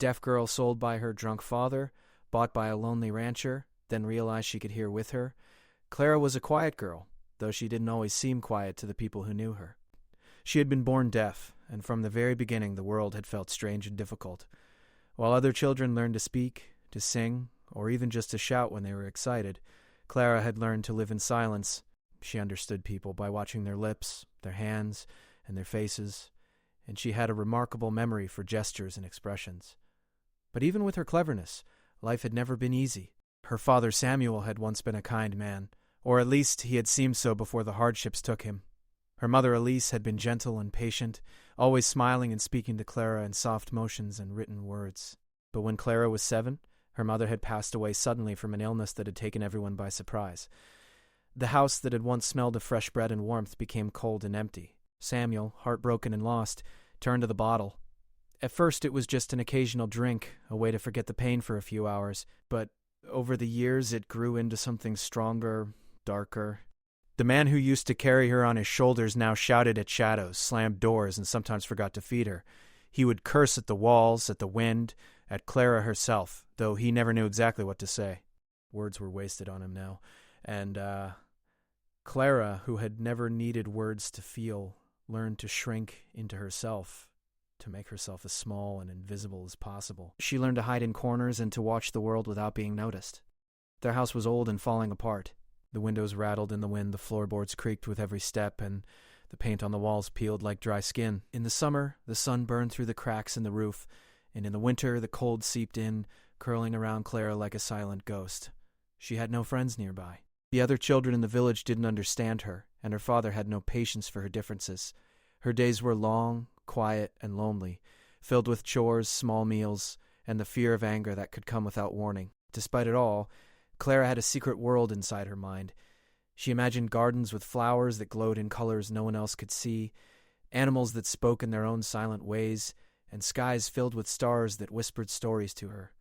Deaf girl sold by her drunk father, bought by a lonely rancher, then realized she could hear with her. Clara was a quiet girl, though she didn't always seem quiet to the people who knew her. She had been born deaf, and from the very beginning the world had felt strange and difficult. While other children learned to speak, to sing, or even just to shout when they were excited, Clara had learned to live in silence. She understood people by watching their lips, their hands, and their faces, and she had a remarkable memory for gestures and expressions. But even with her cleverness, life had never been easy. Her father Samuel had once been a kind man, or at least he had seemed so before the hardships took him. Her mother Elise had been gentle and patient, always smiling and speaking to Clara in soft motions and written words. But when Clara was 7, her mother had passed away suddenly from an illness that had taken everyone by surprise. The house that had once smelled of fresh bread and warmth became cold and empty. Samuel, heartbroken and lost, turned to the bottle. At first it was just an occasional drink, a way to forget the pain for a few hours, but over the years it grew into something stronger, darker. The man who used to carry her on his shoulders now shouted at shadows, slammed doors, and sometimes forgot to feed her. He would curse at the walls, at the wind, at Clara herself, though he never knew exactly what to say. Words were wasted on him now. And Clara, who had never needed words to feel, learned to shrink into herself, to make herself as small and invisible as possible. She learned to hide in corners and to watch the world without being noticed. Their house was old and falling apart. The windows rattled in the wind, the floorboards creaked with every step, and the paint on the walls peeled like dry skin. In the summer, the sun burned through the cracks in the roof, and in the winter, the cold seeped in, curling around Clara like a silent ghost. She had no friends nearby. The other children in the village didn't understand her, and her father had no patience for her differences. Her days were long, quiet, and lonely, filled with chores, small meals, and the fear of anger that could come without warning. Despite it all, Clara had a secret world inside her mind. She imagined gardens with flowers that glowed in colors no one else could see, animals that spoke in their own silent ways, and skies filled with stars that whispered stories to her.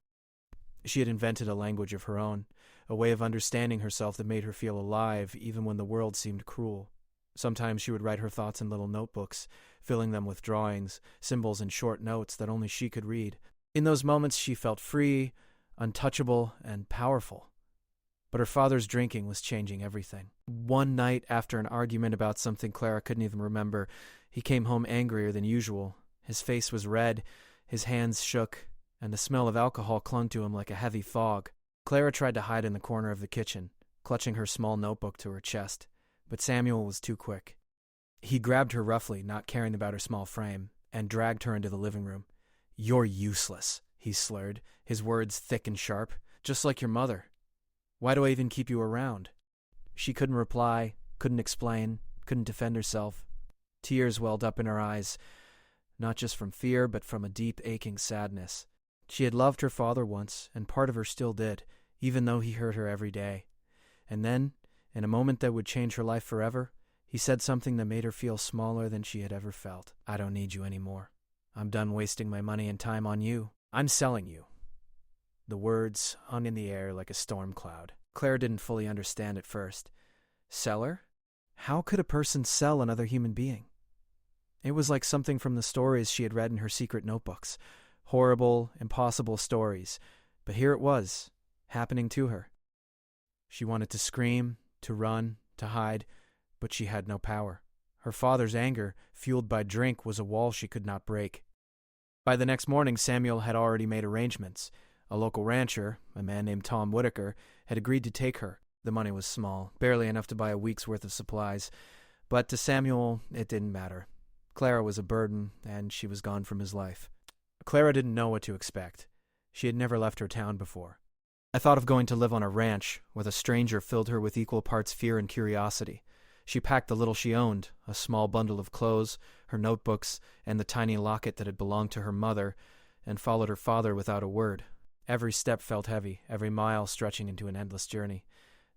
She had invented a language of her own, a way of understanding herself that made her feel alive even when the world seemed cruel. Sometimes she would write her thoughts in little notebooks, filling them with drawings, symbols, and short notes that only she could read. In those moments she felt free, untouchable, and powerful. But her father's drinking was changing everything. One night, after an argument about something Clara couldn't even remember, he came home angrier than usual. His face was red, his hands shook, and the smell of alcohol clung to him like a heavy fog. Clara tried to hide in the corner of the kitchen, clutching her small notebook to her chest, but Samuel was too quick. He grabbed her roughly, not caring about her small frame, and dragged her into the living room. "You're useless," he slurred, his words thick and sharp, "just like your mother. Why do I even keep you around?" She couldn't reply, couldn't explain, couldn't defend herself. Tears welled up in her eyes, not just from fear, but from a deep, aching sadness. She had loved her father once, and part of her still did, even though he hurt her every day. And then, in a moment that would change her life forever, he said something that made her feel smaller than she had ever felt. "I don't need you anymore. I'm done wasting my money and time on you. I'm selling you." The words hung in the air like a storm cloud. Claire didn't fully understand at first. Seller? How could a person sell another human being? It was like something from the stories she had read in her secret notebooks. Horrible, impossible stories. But here it was, happening to her. She wanted to scream, to run, to hide, but she had no power. Her father's anger, fueled by drink, was a wall she could not break. By the next morning, Samuel had already made arrangements. A local rancher, a man named Tom Whitaker, had agreed to take her. The money was small, barely enough to buy a week's worth of supplies. But to Samuel, it didn't matter. Clara was a burden, and she was gone from his life. Clara didn't know what to expect. She had never left her town before. I thought of going to live on a ranch, where a stranger filled her with equal parts fear and curiosity. She packed the little she owned, a small bundle of clothes, her notebooks, and the tiny locket that had belonged to her mother, and followed her father without a word. Every step felt heavy, every mile stretching into an endless journey.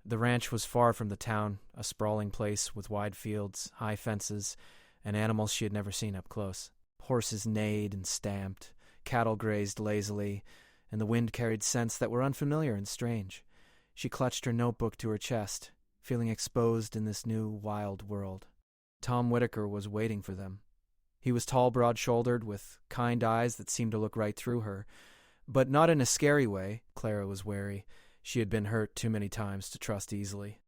The ranch was far from the town, a sprawling place with wide fields, high fences, and animals she had never seen up close. Horses neighed and stamped, cattle grazed lazily, and the wind carried scents that were unfamiliar and strange. She clutched her notebook to her chest, feeling exposed in this new, wild world. Tom Whitaker was waiting for them. He was tall, broad-shouldered, with kind eyes that seemed to look right through her, But not in a scary way. Clara was wary. She had been hurt too many times to trust easily.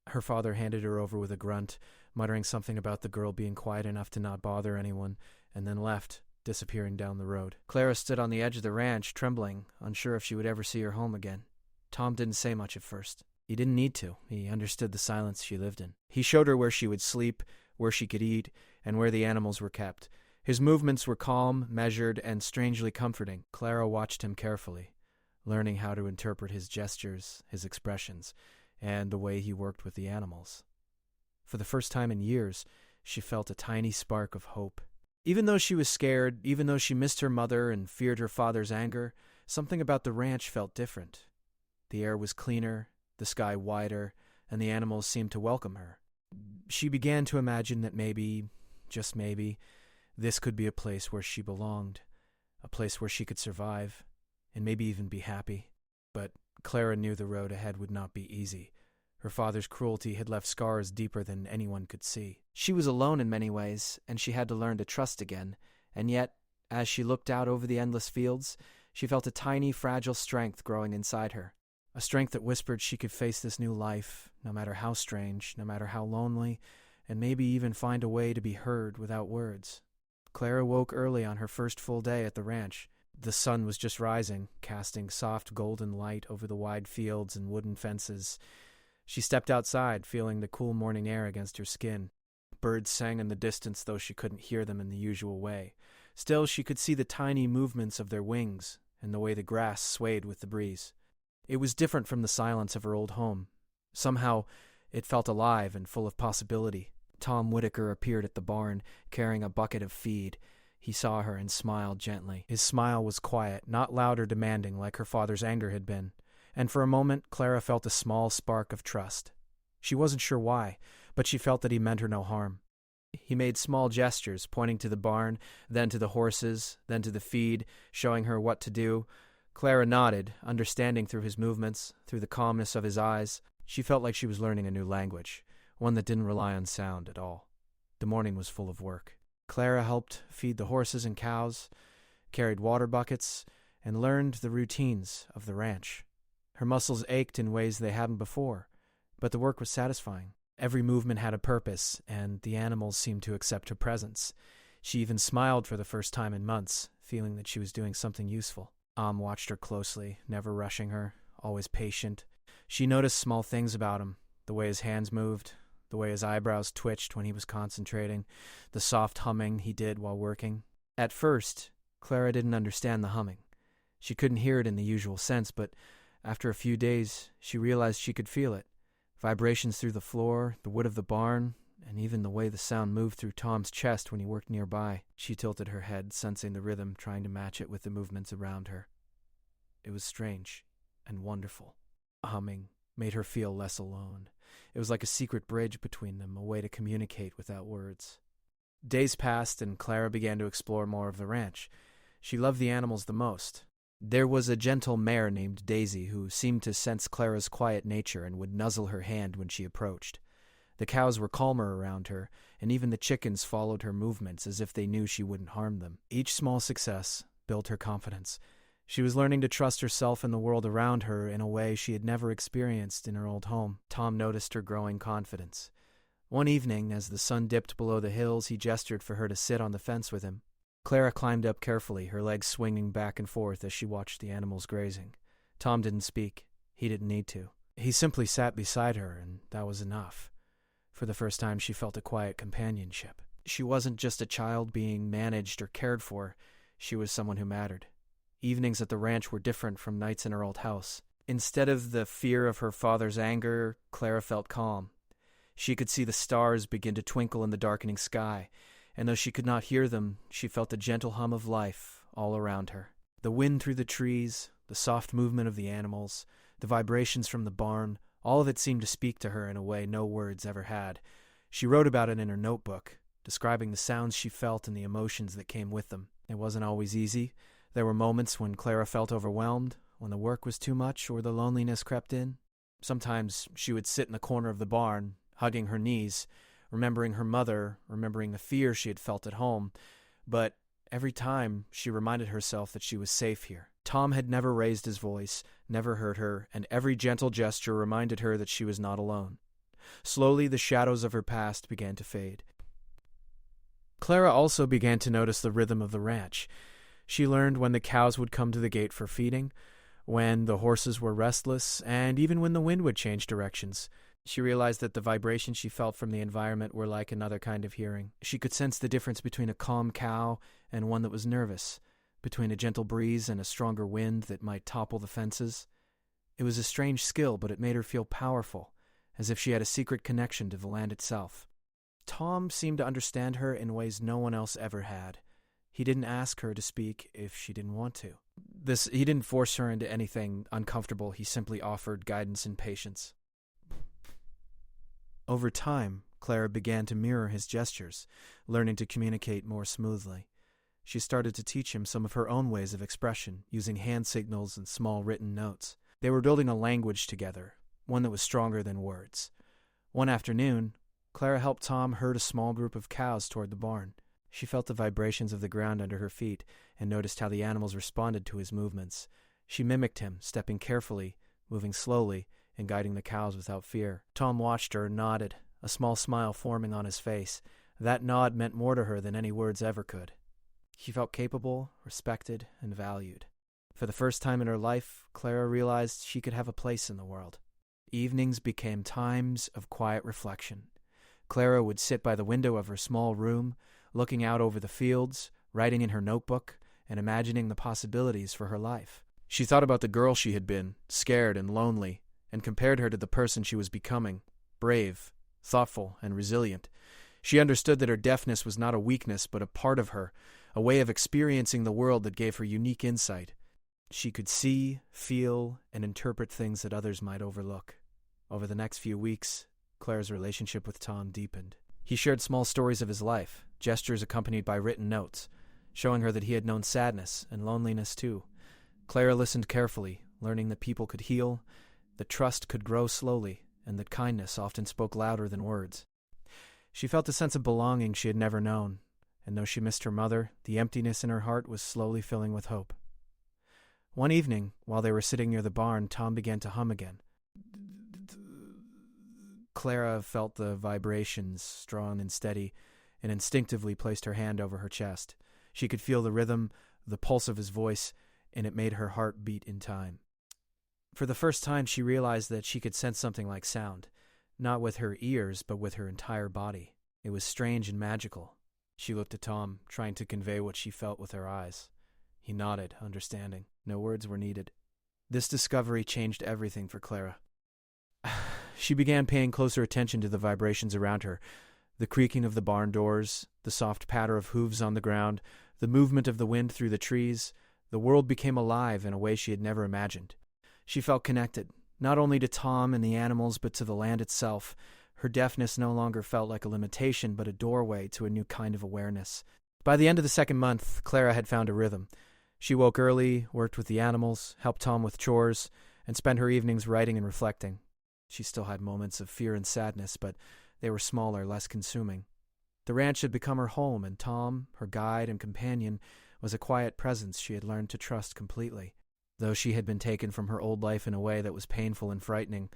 Her father handed her over with a grunt, muttering something about the girl being quiet enough to not bother anyone, and then left, disappearing down the road. Clara stood on the edge of the ranch, trembling, unsure if she would ever see her home again. Tom didn't say much at first. He didn't need to. He understood the silence she lived in. He showed her where she would sleep, where she could eat, and where the animals were kept. His movements were calm, measured, and strangely comforting. Clara watched him carefully, learning how to interpret his gestures, his expressions, and the way he worked with the animals. For the first time in years, she felt a tiny spark of hope. Even though she was scared, even though she missed her mother and feared her father's anger, something about the ranch felt different. The air was cleaner, the sky wider, and the animals seemed to welcome her. She began to imagine that maybe, just maybe, this could be a place where she belonged, a place where she could survive, and maybe even be happy. But Clara knew the road ahead would not be easy. Her father's cruelty had left scars deeper than anyone could see. She was alone in many ways, and she had to learn to trust again. And yet, as she looked out over the endless fields, she felt a tiny, fragile strength growing inside her. A strength that whispered she could face this new life, no matter how strange, no matter how lonely, and maybe even find a way to be heard without words. Clara woke early on her first full day at the ranch. The sun was just rising, casting soft golden light over the wide fields and wooden fences. She stepped outside, feeling the cool morning air against her skin. Birds sang in the distance, though she couldn't hear them in the usual way. Still, she could see the tiny movements of their wings and the way the grass swayed with the breeze. It was different from the silence of her old home. Somehow, it felt alive and full of possibility. Tom Whitaker appeared at the barn, carrying a bucket of feed. He saw her and smiled gently. His smile was quiet, not loud or demanding like her father's anger had been. And for a moment, Clara felt a small spark of trust. She wasn't sure why, but she felt that he meant her no harm. He made small gestures, pointing to the barn, then to the horses, then to the feed, showing her what to do. Clara nodded, understanding through his movements, through the calmness of his eyes. She felt like she was learning a new language, one that didn't rely on sound at all. The morning was full of work. Clara helped feed the horses and cows, carried water buckets, and learned the routines of the ranch. Her muscles ached in ways they hadn't before, but the work was satisfying. Every movement had a purpose, and the animals seemed to accept her presence. She even smiled for the first time in months, feeling that she was doing something useful. Watched her closely, never rushing her, always patient. She noticed small things about him, the way his hands moved, the way his eyebrows twitched when he was concentrating, the soft humming he did while working. At first, Clara didn't understand the humming. She couldn't hear it in the usual sense, but after a few days, she realized she could feel it. Vibrations through the floor, the wood of the barn, and even the way the sound moved through Tom's chest when he worked nearby. She tilted her head, sensing the rhythm, trying to match it with the movements around her. It was strange and wonderful. Humming made her feel less alone. It was like a secret bridge between them, a way to communicate without words. Days passed, and Clara began to explore more of the ranch. She loved the animals the most. There was a gentle mare named Daisy who seemed to sense Clara's quiet nature and would nuzzle her hand when she approached. The cows were calmer around her, and even the chickens followed her movements as if they knew she wouldn't harm them. Each small success built her confidence. She was learning to trust herself and the world around her in a way she had never experienced in her old home. Tom noticed her growing confidence. One evening, as the sun dipped below the hills, he gestured for her to sit on the fence with him. Clara climbed up carefully, her legs swinging back and forth as she watched the animals grazing. Tom didn't speak. He didn't need to. He simply sat beside her, and that was enough. For the first time, she felt a quiet companionship. She wasn't just a child being managed or cared for. She was someone who mattered. Evenings at the ranch were different from nights in her old house. Instead of the fear of her father's anger, Clara felt calm. She could see the stars begin to twinkle in the darkening sky, and though she could not hear them, she felt the gentle hum of life all around her. The wind through the trees, the soft movement of the animals, the vibrations from the barn, all of it seemed to speak to her in a way no words ever had. She wrote about it in her notebook, describing the sounds she felt and the emotions that came with them. It wasn't always easy. There were moments when Clara felt overwhelmed, when the work was too much or the loneliness crept in. Sometimes she would sit in the corner of the barn, hugging her knees, remembering her mother, remembering the fear she had felt at home. But every time she reminded herself that she was safe here, Tom had never raised his voice, never hurt her, and every gentle gesture reminded her that she was not alone. Slowly, the shadows of her past began to fade. Clara also began to notice the rhythm of the ranch. She learned when the cows would come to the gate for feeding, when the horses were restless, and even when the wind would change directions. She realized that the vibrations she felt from the environment were like another kind of hearing. She could sense the difference between a calm cow and one that was nervous, between a gentle breeze and a stronger wind that might topple the fences. It was a strange skill, but it made her feel powerful, as if she had a secret connection to the land itself. Tom seemed to understand her in ways no one else ever had. He didn't ask her to speak if she didn't want to. He didn't force her into anything uncomfortable. He simply offered guidance and patience. Over time, Clara began to mirror his gestures, learning to communicate more smoothly. She started to teach him some of her own ways of expression, using hand signals and small written notes. They were building a language together, one that was stronger than words. One afternoon, Clara helped Tom herd a small group of cows toward the barn. She felt the vibrations of the ground under her feet and noticed how the animals responded to his movements. She mimicked him, stepping carefully, moving slowly, and guiding the cows without fear. Tom watched her and nodded, a small smile forming on his face. That nod meant more to her than any words ever could. She felt capable, respected, and valued. For the first time in her life, Clara realized she could have a place in the world. Evenings became times of quiet reflection. Clara would sit by the window of her small room, looking out over the fields, writing in her notebook, and imagining the possibilities for her life. She thought about the girl she had been, scared and lonely, and compared her to the person she was becoming, brave, thoughtful, and resilient. She understood that her deafness was not a weakness, but a part of her, a way of experiencing the world that gave her unique insight. She could see, feel, and interpret things that others might overlook. Over the next few weeks, Clara's relationship with Tom deepened. He shared small stories of his life, gestures accompanied by written notes, showing her that he had known sadness and loneliness too. Clara listened carefully, learning that people could heal, that trust could grow slowly, and that kindness often spoke louder than words. She felt a sense of belonging she had never known, and though she missed her mother, the emptiness in her heart was slowly filling with hope. One evening, while they were sitting near the barn, Tom began to hum again. Clara felt the vibrations, strong and steady, and instinctively placed her hand over her chest. She could feel the rhythm, the pulse of his voice, and it made her heart beat in time. For the first time, she realized that she could sense something like sound, not with her ears, but with her entire body. It was strange and magical. She looked at Tom, trying to convey what she felt with her eyes. He nodded, understanding. No words were needed. This discovery changed everything for Clara. She began paying closer attention to the vibrations around her, the creaking of the barn doors, the soft patter of hooves on the ground, the movement of the wind through the trees. The world became alive in a way she had never imagined. She felt connected, not only to Tom and the animals, but to the land itself. Her deafness no longer felt like a limitation, but a doorway to a new kind of awareness. By the end of the second month, Clara had found a rhythm. She woke early, worked with the animals, helped Tom with chores, and spent her evenings writing and reflecting. She still had moments of fear and sadness, but they were smaller, less consuming. The ranch had become her home, and Tom, her guide and companion, was a quiet presence she had learned to trust completely. Though she had been taken from her old life in a way that was painful and frightening,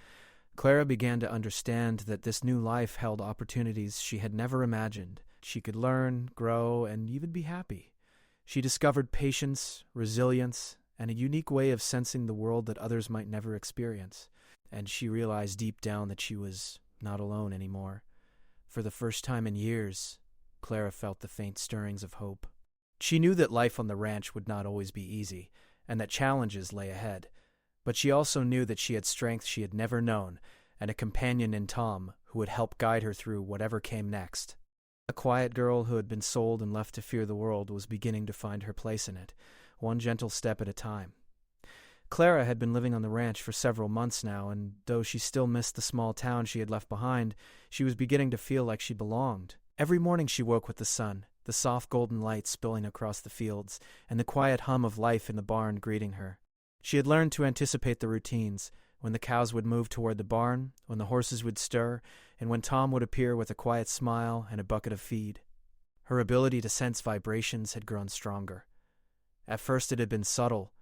Clara began to understand that this new life held opportunities she had never imagined. She could learn, grow, and even be happy. She discovered patience, resilience, and a unique way of sensing the world that others might never experience. And she realized deep down that she was not alone anymore. For the first time in years, Clara felt the faint stirrings of hope. She knew that life on the ranch would not always be easy, and that challenges lay ahead. But she also knew that she had strength she had never known, and a companion in Tom who would help guide her through whatever came next. A quiet girl who had been sold and left to fear the world was beginning to find her place in it, one gentle step at a time. Clara had been living on the ranch for several months now, and though she still missed the small town she had left behind, she was beginning to feel like she belonged. Every morning she woke with the sun, the soft golden light spilling across the fields, and the quiet hum of life in the barn greeting her. She had learned to anticipate the routines, when the cows would move toward the barn, when the horses would stir, and when Tom would appear with a quiet smile and a bucket of feed. Her ability to sense vibrations had grown stronger. At first it had been subtle,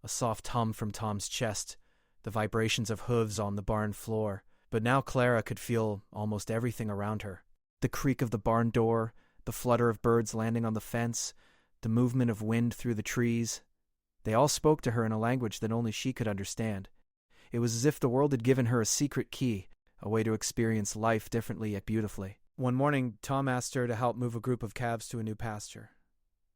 a soft hum from Tom's chest, the vibrations of hooves on the barn floor. But now Clara could feel almost everything around her. The creak of the barn door, the flutter of birds landing on the fence, the movement of wind through the trees. They all spoke to her in a language that only she could understand. It was as if the world had given her a secret key, a way to experience life differently yet beautifully. One morning, Tom asked her to help move a group of calves to a new pasture.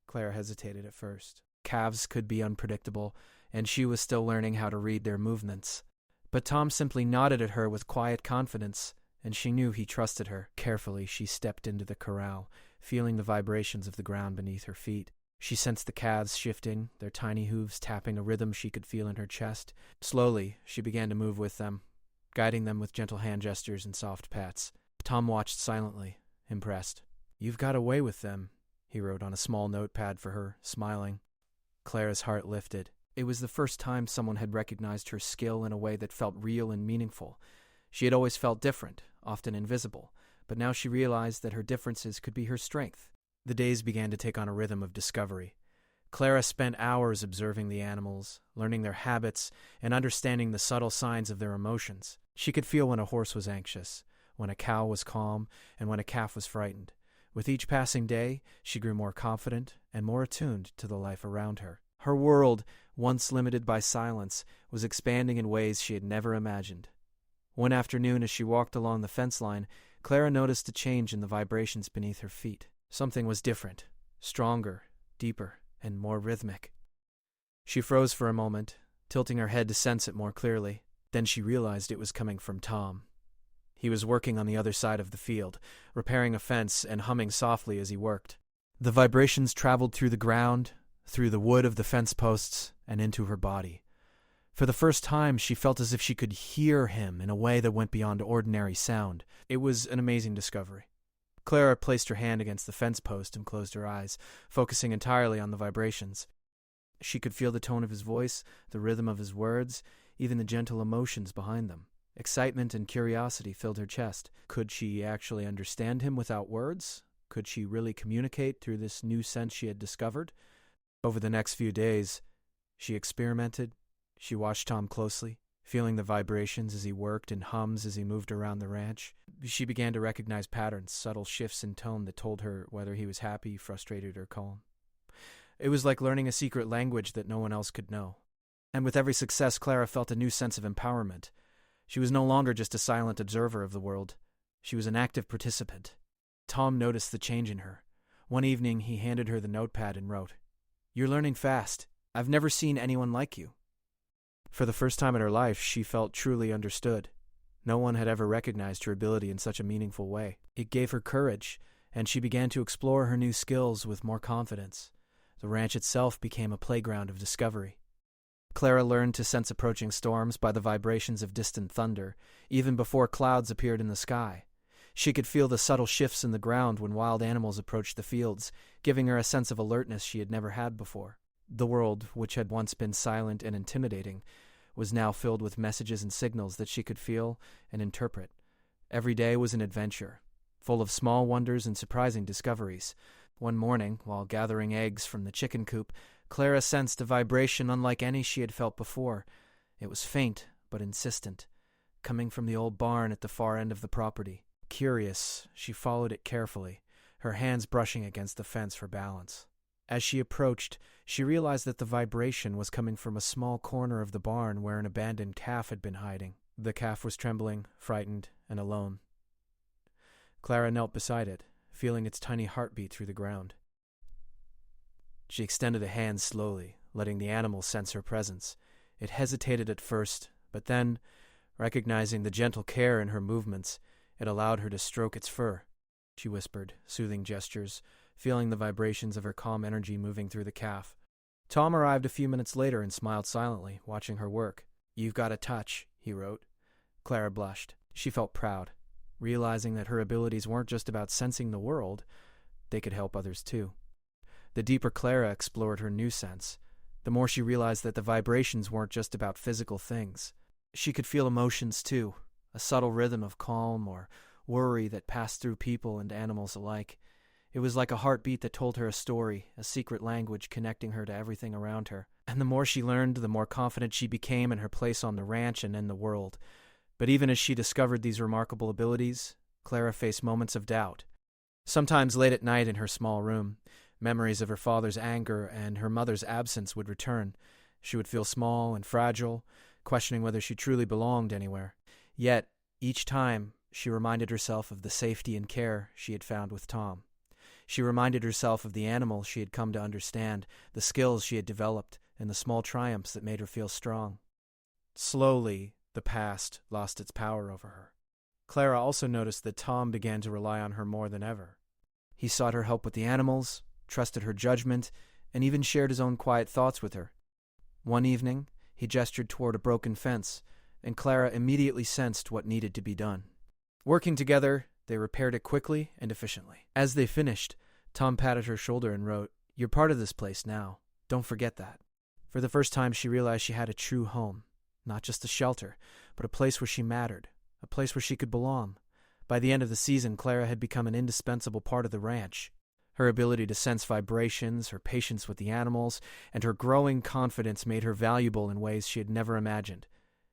Clara hesitated at first. Calves could be unpredictable, and she was still learning how to read their movements. But Tom simply nodded at her with quiet confidence, and she knew he trusted her. Carefully, she stepped into the corral, feeling the vibrations of the ground beneath her feet. She sensed the calves shifting, their tiny hooves tapping a rhythm she could feel in her chest. Slowly, she began to move with them, guiding them with gentle hand gestures and soft pats. Tom watched silently, impressed. "You've got a way with them," he wrote on a small notepad for her, smiling. Clara's heart lifted. It was the first time someone had recognized her skill in a way that felt real and meaningful. She had always felt different, often invisible, but now she realized that her differences could be her strength. The days began to take on a rhythm of discovery. Clara spent hours observing the animals, learning their habits, and understanding the subtle signs of their emotions. She could feel when a horse was anxious, when a cow was calm, and when a calf was frightened. With each passing day, she grew more confident and more attuned to the life around her. Her world, once limited by silence, was expanding in ways she had never imagined. One afternoon, as she walked along the fence line, Clara noticed a change in the vibrations beneath her feet. Something was different, stronger, deeper, and more rhythmic. She froze for a moment, tilting her head to sense it more clearly. Then she realized it was coming from Tom. He was working on the other side of the field, repairing a fence and humming softly as he worked. The vibrations traveled through the ground, through the wood of the fence posts, and into her body. For the first time, she felt as if she could hear him in a way that went beyond ordinary sound. It was an amazing discovery. Clara placed her hand against the fence post and closed her eyes, focusing entirely on the vibrations. She could feel the tone of his voice, the rhythm of his words, even the gentle emotions behind them. Excitement and curiosity filled her chest. Could she actually understand him without words? Could she really communicate through this new sense she had discovered? Over the next few days, she experimented. She watched Tom closely, feeling the vibrations as he worked and hums as he moved around the ranch. She began to recognize patterns, subtle shifts in tone that told her whether he was happy, frustrated, or calm. It was like learning a secret language that no one else could know. And with every success, Clara felt a new sense of empowerment. She was no longer just a silent observer of the world. She was an active participant. Tom noticed the change in her. One evening, he handed her the notepad and wrote, "You're learning fast. I've never seen anyone like you." For the first time in her life, she felt truly understood. No one had ever recognized her ability in such a meaningful way. It gave her courage, and she began to explore her new skills with more confidence. The ranch itself became a playground of discovery. Clara learned to sense approaching storms by the vibrations of distant thunder, even before clouds appeared in the sky. She could feel the subtle shifts in the ground when wild animals approached the fields, giving her a sense of alertness she had never had before. The world, which had once been silent and intimidating, was now filled with messages and signals that she could feel and interpret. Every day was an adventure, full of small wonders and surprising discoveries. One morning, while gathering eggs from the chicken coop, Clara sensed a vibration unlike any she had felt before. It was faint, but insistent, coming from the old barn at the far end of the property. Curious, she followed it carefully, her hands brushing against the fence for balance. As she approached, she realized that the vibration was coming from a small corner of the barn where an abandoned calf had been hiding. The calf was trembling, frightened, and alone. Clara knelt beside it, feeling its tiny heartbeat through the ground. She extended a hand slowly, letting the animal sense her presence. It hesitated at first, but then, recognizing the gentle care in her movements, it allowed her to stroke its fur. She whispered, soothing gestures, feeling the vibrations of her calm energy moving through the calf. Tom arrived a few minutes later and smiled silently, watching her work. "You've got a touch," he wrote. Clara blushed. She felt proud, realizing that her abilities weren't just about sensing the world, they could help others too. The deeper Clara explored her new sense, the more she realized that the vibrations weren't just about physical things. She could feel emotions too, a subtle rhythm of calm or worry that passed through people and animals alike. It was like a heartbeat that told her a story, a secret language connecting her to everything around her. And the more she learned, the more confident she became in her place on the ranch and in the world. But even as she discovered these remarkable abilities, Clara faced moments of doubt. Sometimes late at night in her small room, memories of her father's anger and her mother's absence would return. She would feel small and fragile, questioning whether she truly belonged anywhere. Yet, each time, she reminded herself of the safety and care she had found with Tom. She reminded herself of the animals she had come to understand, the skills she had developed, and the small triumphs that made her feel strong. Slowly, the past lost its power over her. Clara also noticed that Tom began to rely on her more than ever. He sought her help with the animals, trusted her judgment, and even shared his own quiet thoughts with her. One evening, he gestured toward a broken fence, and Clara immediately sensed what needed to be done. Working together, they repaired it quickly and efficiently. As they finished, Tom patted her shoulder and wrote, "You're part of this place now. Don't forget that." For the first time, she realized she had a true home. Not just a shelter, but a place where she mattered, a place where she could belong. By the end of the season, Clara had become an indispensable part of the ranch. Her ability to sense vibrations, her patience with the animals, and her growing confidence made her valuable in ways she had never imagined.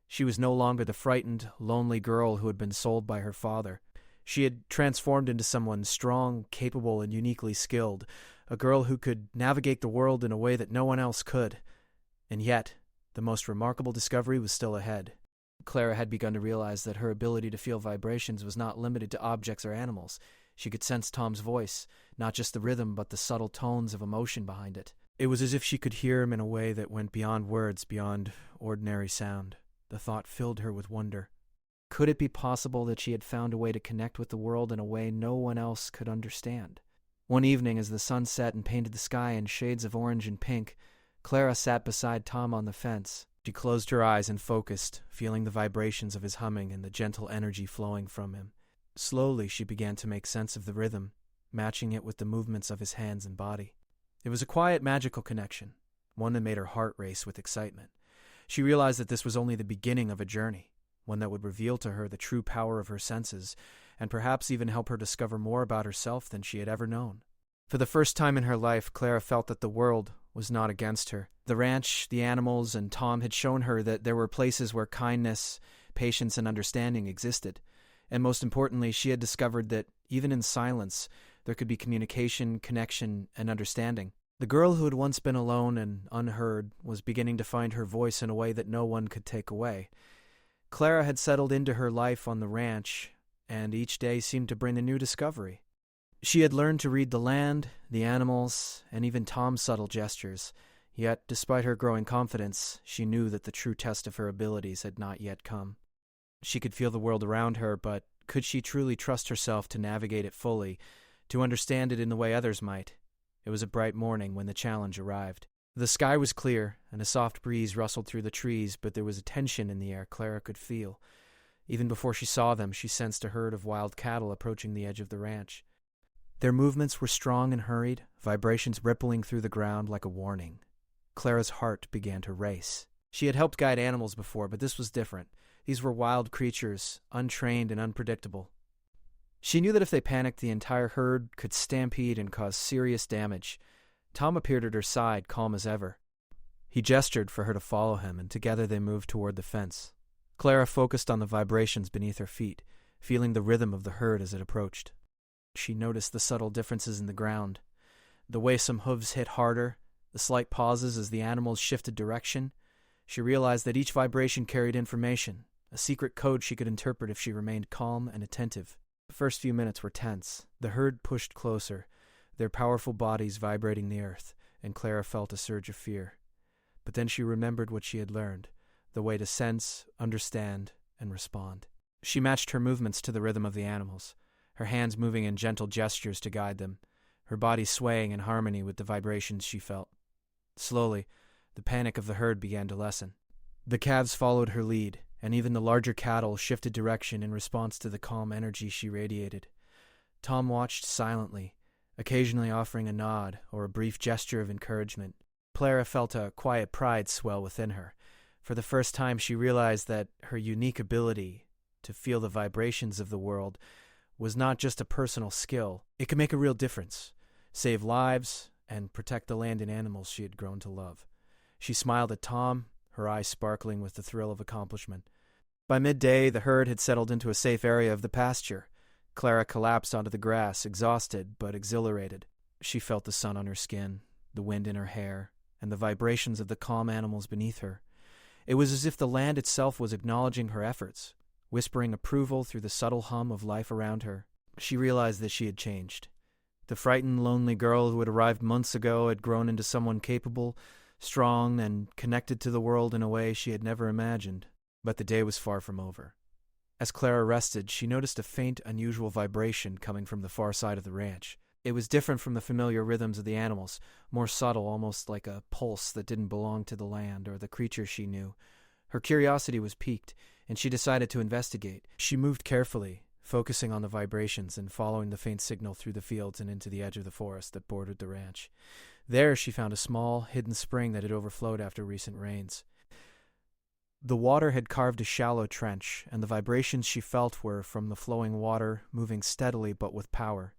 She was no longer the frightened, lonely girl who had been sold by her father. She had transformed into someone strong, capable, and uniquely skilled, a girl who could navigate the world in a way that no one else could. And yet, the most remarkable discovery was still ahead. Clara had begun to realize that her ability to feel vibrations was not limited to objects or animals. She could sense Tom's voice, not just the rhythm but the subtle tones of emotion behind it. It was as if she could hear him in a way that went beyond words, beyond ordinary sound. The thought filled her with wonder. Could it be possible that she had found a way to connect with the world in a way no one else could understand? One evening, as the sun set and painted the sky in shades of orange and pink, Clara sat beside Tom on the fence. She closed her eyes and focused, feeling the vibrations of his humming and the gentle energy flowing from him. Slowly, she began to make sense of the rhythm, matching it with the movements of his hands and body. It was a quiet, magical connection, one that made her heart race with excitement. She realized that this was only the beginning of a journey, one that would reveal to her the true power of her senses, and perhaps even help her discover more about herself than she had ever known. For the first time in her life, Clara felt that the world was not against her. The ranch, the animals, and Tom had shown her that there were places where kindness, patience, and understanding existed. And most importantly, she had discovered that, even in silence, there could be communication, connection, and understanding. The girl who had once been alone and unheard was beginning to find her voice in a way that no one could take away. Clara had settled into her life on the ranch, and each day seemed to bring a new discovery. She had learned to read the land, the animals, and even Tom's subtle gestures. Yet, despite her growing confidence, she knew that the true test of her abilities had not yet come. She could feel the world around her, but could she truly trust herself to navigate it fully, to understand it in the way others might? It was a bright morning when the challenge arrived. The sky was clear, and a soft breeze rustled through the trees, but there was a tension in the air Clara could feel. Even before she saw them, she sensed a herd of wild cattle approaching the edge of the ranch. Their movements were strong and hurried, vibrations rippling through the ground like a warning. Clara's heart began to race. She had helped guide animals before, but this was different. These were wild creatures, untrained and unpredictable. She knew that if they panicked, the entire herd could stampede and cause serious damage. Tom appeared at her side, calm as ever. He gestured for her to follow him, and together they moved toward the fence. Clara focused on the vibrations beneath her feet, feeling the rhythm of the herd as it approached. She noticed the subtle differences in the ground, the way some hooves hit harder, the slight pauses as the animals shifted direction. She realized that each vibration carried information, a secret code she could interpret if she remained calm and attentive. The first few minutes were tense. The herd pushed closer, their powerful bodies vibrating the earth, and Clara felt a surge of fear. But then she remembered what she had learned, the way to sense, understand, and respond. She matched her movements to the rhythm of the animals, her hands moving in gentle gestures to guide them, her body swaying in harmony with the vibrations she felt. Slowly, the panic of the herd began to lessen. The calves followed her lead, and even the larger cattle shifted direction in response to the calm energy she radiated. Tom watched silently, occasionally offering a nod or a brief gesture of encouragement. Clara felt a quiet pride swell within her. For the first time, she realized that her unique ability to feel the vibrations of the world was not just a personal skill. It could make a real difference, save lives, and protect the land and animals she had grown to love. She smiled at Tom, her eyes sparkling with the thrill of accomplishment. By midday, the herd had settled into a safe area of the pasture. Clara collapsed onto the grass, exhausted but exhilarated. She felt the sun on her skin, the wind in her hair, and the vibrations of the calm animals beneath her. It was as if the land itself was acknowledging her efforts, whispering approval through the subtle hum of life around her. She realized that she had changed. The frightened, lonely girl who had arrived months ago had grown into someone capable, strong, and connected to the world in a way she had never imagined. But the day was far from over. As Clara rested, she noticed a faint, unusual vibration coming from the far side of the ranch. It was different from the familiar rhythms of the animals, more subtle, almost like a pulse that didn't belong to the land or the creature she knew. Her curiosity was piqued, and she decided to investigate. She moved carefully, focusing on the vibrations and following the faint signal through the fields and into the edge of the forest that bordered the ranch. There she found a small, hidden spring that had overflowed after recent rains. The water had carved a shallow trench, and the vibrations she felt were from the flowing water, moving steadily but with power.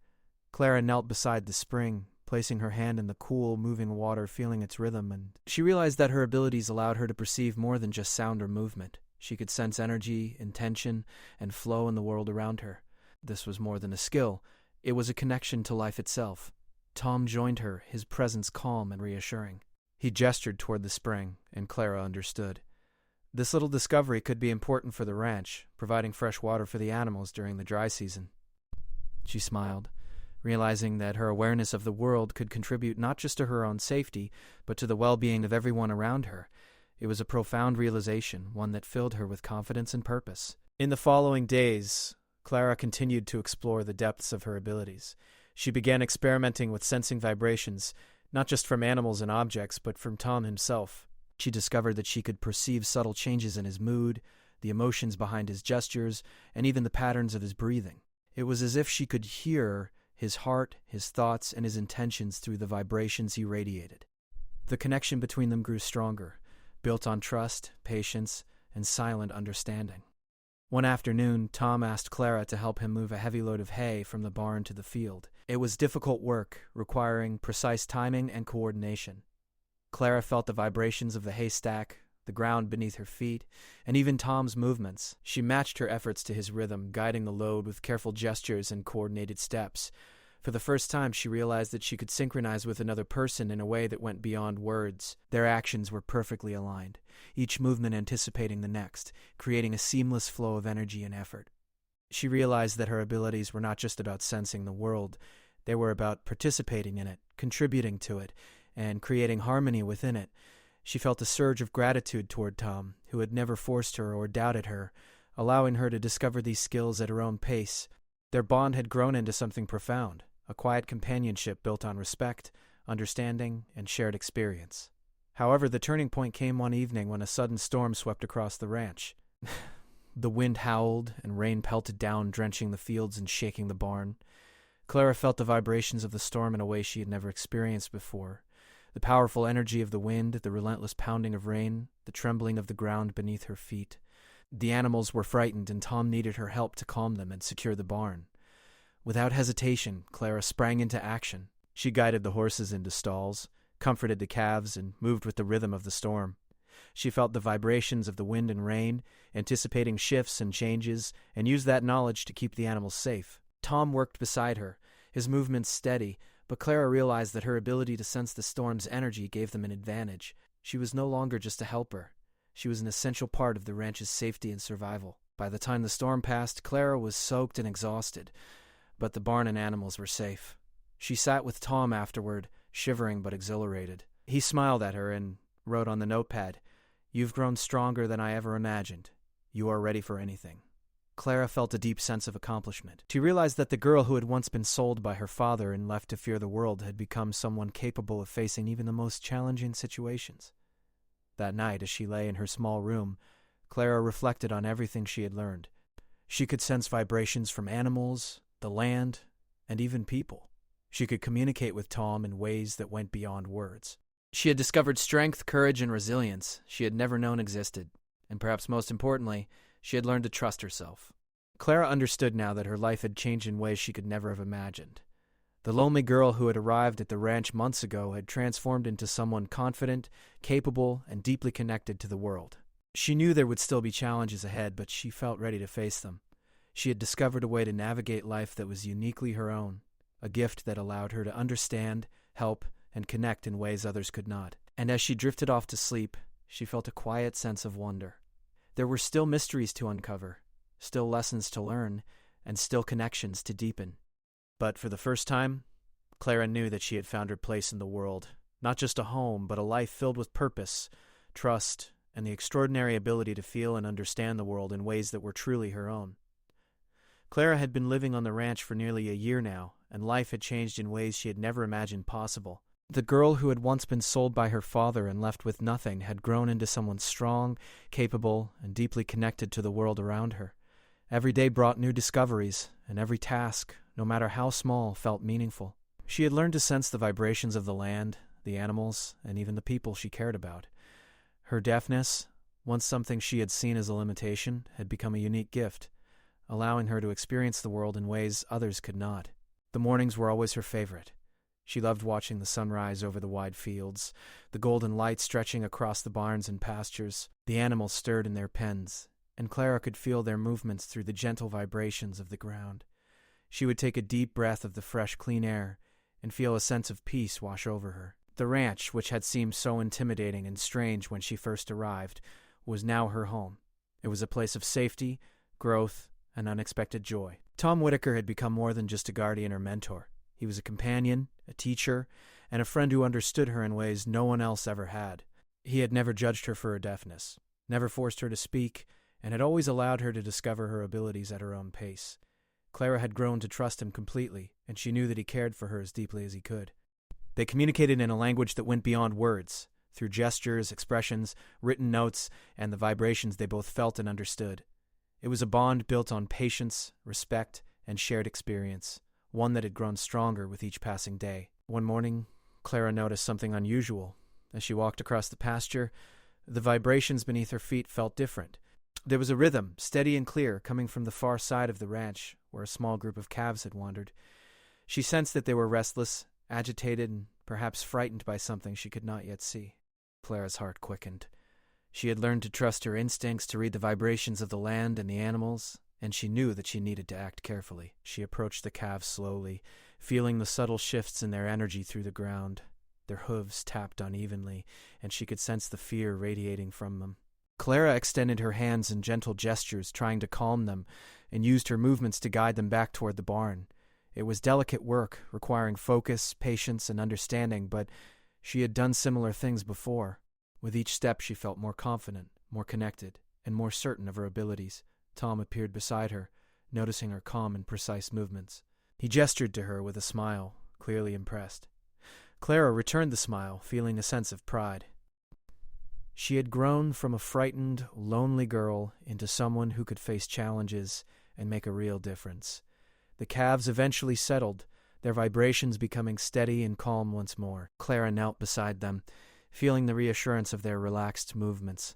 Clara knelt beside the spring, placing her hand in the cool, moving water, feeling its rhythm, and she realized that her abilities allowed her to perceive more than just sound or movement. She could sense energy, intention, and flow in the world around her. This was more than a skill. It was a connection to life itself. Tom joined her, his presence calm and reassuring. He gestured toward the spring, and Clara understood. This little discovery could be important for the ranch, providing fresh water for the animals during the dry season. She smiled, realizing that her awareness of the world could contribute not just to her own safety, but to the well-being of everyone around her. It was a profound realization, one that filled her with confidence and purpose. In the following days, Clara continued to explore the depths of her abilities. She began experimenting with sensing vibrations, not just from animals and objects, but from Tom himself. She discovered that she could perceive subtle changes in his mood, the emotions behind his gestures, and even the patterns of his breathing. It was as if she could hear his heart, his thoughts, and his intentions through the vibrations he radiated. The connection between them grew stronger, built on trust, patience, and silent understanding. One afternoon, Tom asked Clara to help him move a heavy load of hay from the barn to the field. It was difficult work, requiring precise timing and coordination. Clara felt the vibrations of the haystack, the ground beneath her feet, and even Tom's movements. She matched her efforts to his rhythm, guiding the load with careful gestures and coordinated steps. For the first time, she realized that she could synchronize with another person in a way that went beyond words. Their actions were perfectly aligned, each movement anticipating the next, creating a seamless flow of energy and effort. She realized that her abilities were not just about sensing the world. They were about participating in it, contributing to it, and creating harmony within it. She felt a surge of gratitude toward Tom, who had never forced her or doubted her, allowing her to discover these skills at her own pace. Their bond had grown into something profound, a quiet companionship built on respect, understanding, and shared experience. However, the turning point came one evening when a sudden storm swept across the ranch. The wind howled, and rain pelted down, drenching the fields and shaking the barn. Clara felt the vibrations of the storm in a way she had never experienced before. The powerful energy of the wind, the relentless pounding of rain, the trembling of the ground beneath her feet. The animals were frightened, and Tom needed her help to calm them and secure the barn. Without hesitation, Clara sprang into action. She guided the horses into stalls, comforted the calves, and moved with the rhythm of the storm. She felt the vibrations of the wind and rain, anticipating shifts and changes, and used that knowledge to keep the animals safe. Tom worked beside her, his movements steady, but Clara realized that her ability to sense the storm's energy gave them an advantage. She was no longer just a helper. She was an essential part of the ranch's safety and survival. By the time the storm passed, Clara was soaked and exhausted, but the barn and animals were safe. She sat with Tom afterward, shivering but exhilarated. He smiled at her and wrote on the notepad, "You've grown stronger than I ever imagined. You are ready for anything." Clara felt a deep sense of accomplishment. She realized that the girl who had once been sold by her father and left to fear the world had become someone capable of facing even the most challenging situations. That night, as she lay in her small room, Clara reflected on everything she had learned. She could sense vibrations from animals, the land, and even people. She could communicate with Tom in ways that went beyond words. She had discovered strength, courage, and resilience she had never known existed, and perhaps most importantly, she had learned to trust herself. Clara understood now that her life had changed in ways she could never have imagined. The lonely girl who had arrived at the ranch months ago had transformed into someone confident, capable, and deeply connected to the world. She knew there would still be challenges ahead, but she felt ready to face them. She had discovered a way to navigate life that was uniquely her own, a gift that allowed her to understand, help, and connect in ways others could not. And as she drifted off to sleep, she felt a quiet sense of wonder. There were still mysteries to uncover, still lessons to learn, and still connections to deepen. But for the first time, Clara knew that she had found her place in the world, not just a home, but a life filled with purpose, trust, and the extraordinary ability to feel and understand the world in ways that were truly her own. Clara had been living on the ranch for nearly a year now, and life had changed in ways she had never imagined possible. The girl who had once been sold by her father and left with nothing had grown into someone strong, capable, and deeply connected to the world around her. Every day brought new discoveries, and every task, no matter how small, felt meaningful. She had learned to sense the vibrations of the land, the animals, and even the people she cared about. Her deafness, once something she had seen as a limitation, had become a unique gift, allowing her to experience the world in ways others could not. The mornings were always her favorite. She loved watching the sunrise over the wide fields, the golden light stretching across the barns and pastures. The animals stirred in their pens, and Clara could feel their movements through the gentle vibrations of the ground. She would take a deep breath of the fresh, clean air and feel a sense of peace wash over her. The ranch, which had seemed so intimidating and strange when she first arrived, was now her home. It was a place of safety, growth, and unexpected joy. Tom Whitaker had become more than just a guardian or mentor. He was a companion, a teacher, and a friend who understood her in ways no one else ever had. He had never judged her for her deafness, never forced her to speak, and had always allowed her to discover her abilities at her own pace. Clara had grown to trust him completely, and she knew that he cared for her as deeply as he could. They communicated in a language that went beyond words, through gestures, expressions, written notes, and the vibrations they both felt and understood. It was a bond built on patience, respect, and shared experience, one that had grown stronger with each passing day. One morning, Clara noticed something unusual. As she walked across the pasture, the vibrations beneath her feet felt different. There was a rhythm, steady and clear, coming from the far side of the ranch, where a small group of calves had wandered. She sensed that they were restless, agitated, and perhaps frightened by something she could not yet see. Clara's heart quickened. She had learned to trust her instincts to read the vibrations of the land and the animals, and she knew that she needed to act carefully. She approached the calves slowly, feeling the subtle shifts in their energy through the ground. Their hooves tapped unevenly, and she could sense the fear radiating from them. Clara extended her hands in gentle gestures, trying to calm them, and used her movements to guide them back toward the barn. It was delicate work, requiring focus, patience, and understanding, but she had done similar things before. With each step she felt more confident, more connected, and more certain of her abilities. Tom appeared beside her, noticing her calm and precise movements. He gestured to her with a smile, clearly impressed. Clara returned the smile, feeling a sense of pride. She had grown from a frightened, lonely girl into someone who could face challenges and make a real difference. The calves eventually settled, their vibrations becoming steady and calm once more. Clara knelt beside them, feeling the reassurance of their relaxed movements.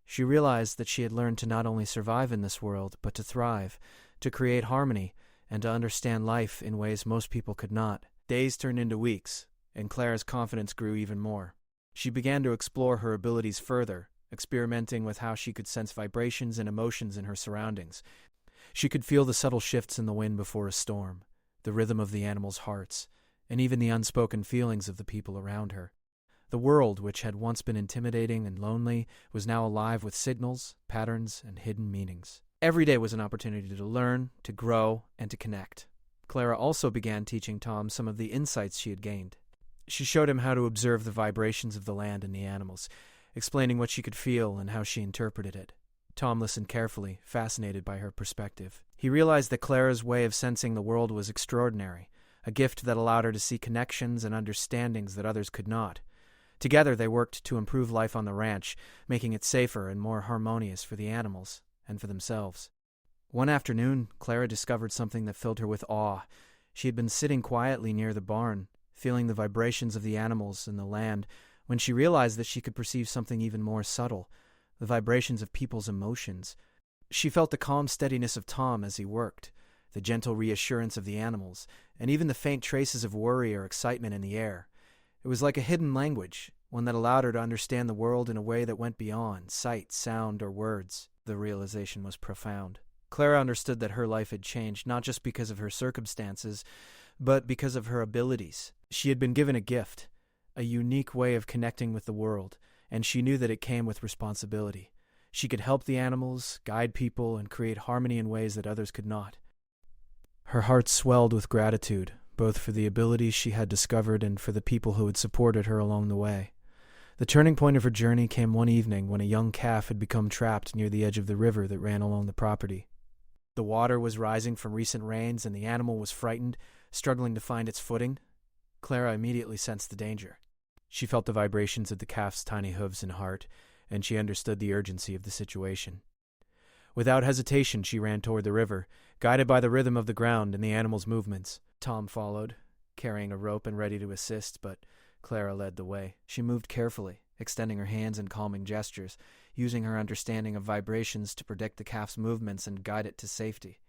She realized that she had learned to not only survive in this world, but to thrive, to create harmony, and to understand life in ways most people could not. Days turned into weeks, and Clara's confidence grew even more. She began to explore her abilities further, experimenting with how she could sense vibrations and emotions in her surroundings. She could feel the subtle shifts in the wind before a storm, the rhythm of the animals' hearts, and even the unspoken feelings of the people around her. The world, which had once been intimidating and lonely, was now alive with signals, patterns, and hidden meanings. Every day was an opportunity to learn, to grow, and to connect. Clara also began teaching Tom some of the insights she had gained. She showed him how to observe the vibrations of the land and the animals, explaining what she could feel and how she interpreted it. Tom listened carefully, fascinated by her perspective. He realized that Clara's way of sensing the world was extraordinary, a gift that allowed her to see connections and understandings that others could not. Together they worked to improve life on the ranch, making it safer and more harmonious for the animals and for themselves. One afternoon, Clara discovered something that filled her with awe. She had been sitting quietly near the barn, feeling the vibrations of the animals and the land, when she realized that she could perceive something even more subtle, the vibrations of people's emotions. She felt the calm steadiness of Tom as he worked, the gentle reassurance of the animals, and even the faint traces of worry or excitement in the air. It was like a hidden language, one that allowed her to understand the world in a way that went beyond sight, sound, or words. The realization was profound. Clara understood that her life had changed not just because of her circumstances, but because of her abilities. She had been given a gift, a unique way of connecting with the world, and she knew that it came with responsibility. She could help the animals, guide people, and create harmony in ways that others could not. Her heart swelled with gratitude, both for the abilities she had discovered and for the people who had supported her along the way. The turning point of her journey came one evening when a young calf had become trapped near the edge of the river that ran along the property. The water was rising from recent rains, and the animal was frightened, struggling to find its footing. Clara immediately sensed the danger. She felt the vibrations of the calf's tiny hooves and heart, and she understood the urgency of the situation. Without hesitation, she ran toward the river, guided by the rhythm of the ground and the animal's movements. Tom followed, carrying a rope and ready to assist, but Clara led the way. She moved carefully, extending her hands in calming gestures, using her understanding of vibrations to predict the calf's movements and guide it to safety.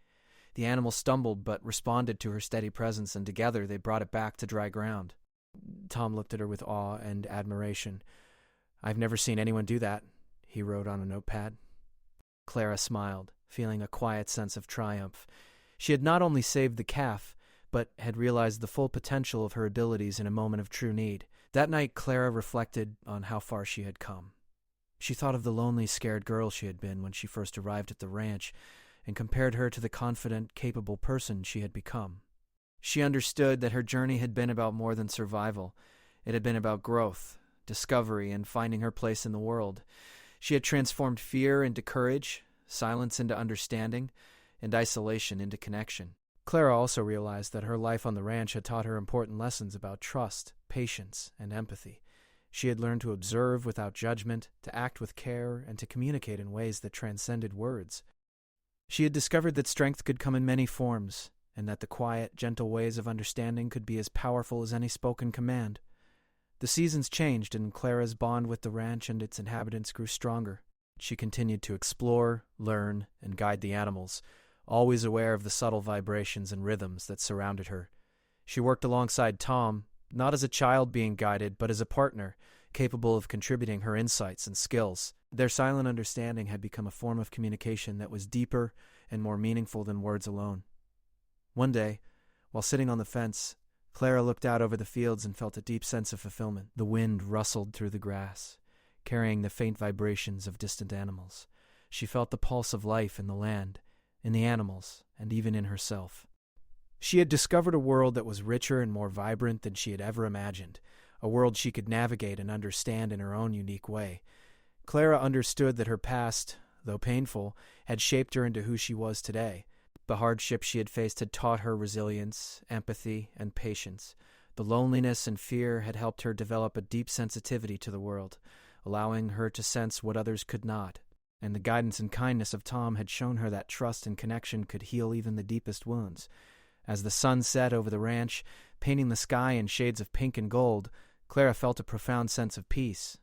The animal stumbled but responded to her steady presence, and together they brought it back to dry ground. Tom looked at her with awe and admiration. "I've never seen anyone do that," he wrote on a notepad. Clara smiled, feeling a quiet sense of triumph. She had not only saved the calf, but had realized the full potential of her abilities in a moment of true need. That night, Clara reflected on how far she had come. She thought of the lonely, scared girl she had been when she first arrived at the ranch, and compared her to the confident, capable person she had become. She understood that her journey had been about more than survival. It had been about growth, discovery, and finding her place in the world. She had transformed fear into courage, silence into understanding, and isolation into connection. Clara also realized that her life on the ranch had taught her important lessons about trust, patience, and empathy. She had learned to observe without judgment, to act with care, and to communicate in ways that transcended words. She had discovered that strength could come in many forms, and that the quiet, gentle ways of understanding could be as powerful as any spoken command. The seasons changed, and Clara's bond with the ranch and its inhabitants grew stronger. She continued to explore, learn, and guide the animals, always aware of the subtle vibrations and rhythms that surrounded her. She worked alongside Tom, not as a child being guided, but as a partner, capable of contributing her insights and skills. Their silent understanding had become a form of communication that was deeper and more meaningful than words alone. One day, while sitting on the fence, Clara looked out over the fields and felt a deep sense of fulfillment. The wind rustled through the grass, carrying the faint vibrations of distant animals. She felt the pulse of life in the land, in the animals, and even in herself. She had discovered a world that was richer and more vibrant than she had ever imagined, a world she could navigate and understand in her own unique way. Clara understood that her past, though painful, had shaped her into who she was today. The hardships she had faced had taught her resilience, empathy, and patience. The loneliness and fear had helped her develop a deep sensitivity to the world, allowing her to sense what others could not. And the guidance and kindness of Tom had shown her that trust and connection could heal even the deepest wounds. As the sun set over the ranch, painting the sky in shades of pink and gold, Clara felt a profound sense of peace.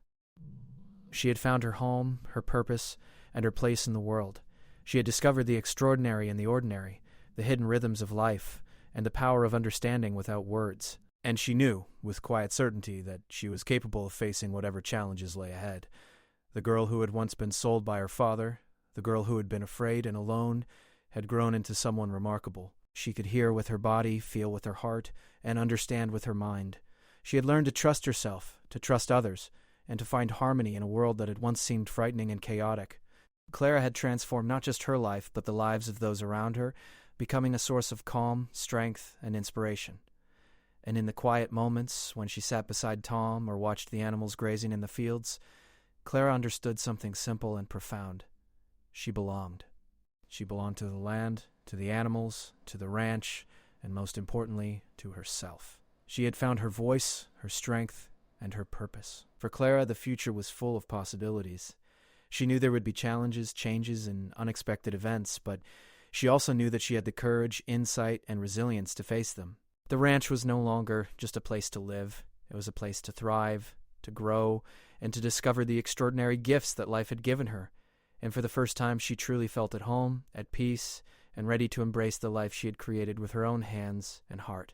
She had found her home, her purpose, and her place in the world. She had discovered the extraordinary in the ordinary, the hidden rhythms of life, and the power of understanding without words. And she knew, with quiet certainty, that she was capable of facing whatever challenges lay ahead. The girl who had once been sold by her father, the girl who had been afraid and alone, had grown into someone remarkable. She could hear with her body, feel with her heart, and understand with her mind. She had learned to trust herself, to trust others, and to find harmony in a world that had once seemed frightening and chaotic. Clara had transformed not just her life, but the lives of those around her, becoming a source of calm, strength, and inspiration. And in the quiet moments, when she sat beside Tom or watched the animals grazing in the fields, Clara understood something simple and profound. She belonged. She belonged to the land, to the animals, to the ranch, and most importantly, to herself. She had found her voice, her strength, and her purpose. For Clara, the future was full of possibilities. She knew there would be challenges, changes, and unexpected events, but she also knew that she had the courage, insight, and resilience to face them. The ranch was no longer just a place to live. It was a place to thrive, to grow, and to discover the extraordinary gifts that life had given her. And for the first time, she truly felt at home, at peace, and ready to embrace the life she had created with her own hands and heart.